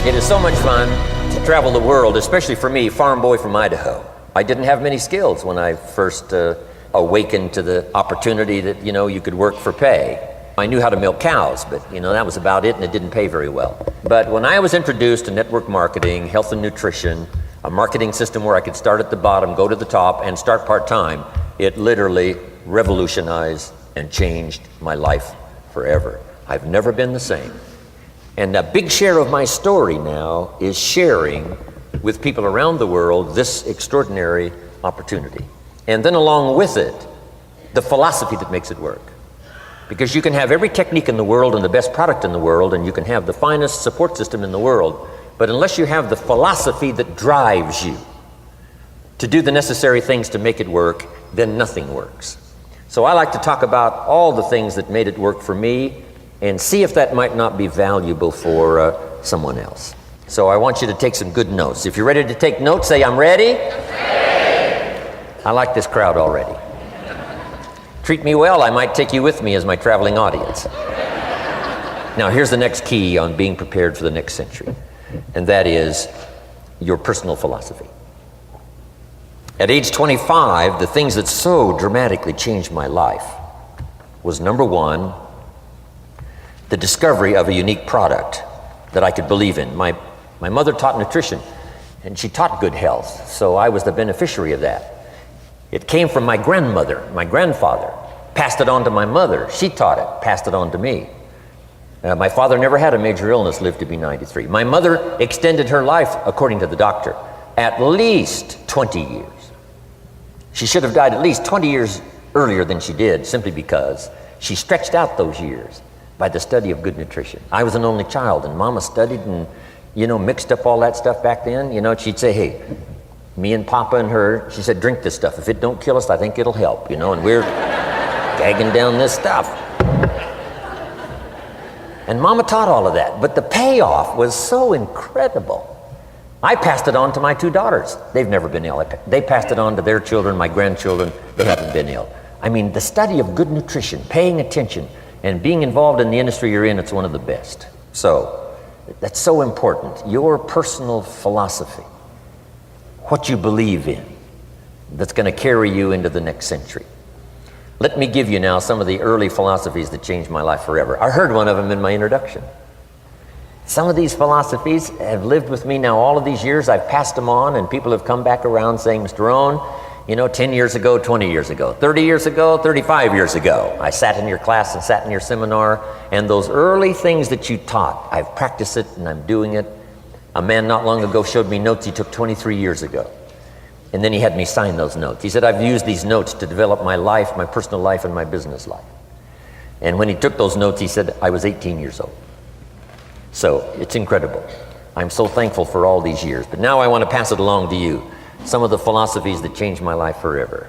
It is so much fun to travel the world, especially for me, farm boy from Idaho. I didn't have many skills when I first awakened to the opportunity that, you could work for pay. I knew how to milk cows, but, that was about it, and it didn't pay very well. But when I was introduced to network marketing, health and nutrition, a marketing system where I could start at the bottom, go to the top, and start part-time, it literally revolutionized and changed my life forever. I've never been the same. And a big share of my story now is sharing with people around the world this extraordinary opportunity. And then along with it, the philosophy that makes it work. Because you can have every technique in the world and the best product in the world, and you can have the finest support system in the world, but unless you have the philosophy that drives you to do the necessary things to make it work, then nothing works. So I like to talk about all the things that made it work for me and see if that might not be valuable for someone else. So I want you to take some good notes. If you're ready to take notes, say, I'm ready. I like this crowd already. Treat me well, I might take you with me as my traveling audience. Now here's the next key on being prepared for the next century, and that is your personal philosophy. At age 25, the things that so dramatically changed my life was, number one, the discovery of a unique product that I could believe in. My mother taught nutrition, and she taught good health, so I was the beneficiary of that. It came from my grandmother, my grandfather, passed it on to my mother. She taught it, passed it on to me. My father never had a major illness, lived to be 93. My mother extended her life, according to the doctor, at least 20 years. She should have died at least 20 years earlier than she did, simply because she stretched out those years by the study of good nutrition. I was an only child, and Mama studied and, mixed up all that stuff back then. She'd say, hey, me and Papa and her, she said, drink this stuff. If it don't kill us, I think it'll help, and we're gagging down this stuff. And Mama taught all of that, but the payoff was so incredible. I passed it on to my two daughters. They've never been ill. They passed it on to their children, my grandchildren. They haven't been ill. I mean, the study of good nutrition, paying attention, and being involved in the industry you're in, it's one of the best. So, that's so important. Your personal philosophy, what you believe in, that's going to carry you into the next century. Let me give you now some of the early philosophies that changed my life forever. I heard one of them in my introduction. Some of these philosophies have lived with me now all of these years. I've passed them on, and people have come back around saying, Mr. Rohn, 10 years ago, 20 years ago, 30 years ago, 35 years ago, I sat in your class and sat in your seminar, and those early things that you taught, I've practiced it and I'm doing it. A man not long ago showed me notes he took 23 years ago. And then he had me sign those notes. He said, I've used these notes to develop my life, my personal life, and my business life. And when he took those notes, he said, I was 18 years old. So it's incredible. I'm so thankful for all these years. But now I want to pass it along to you. Some of the philosophies that changed my life forever.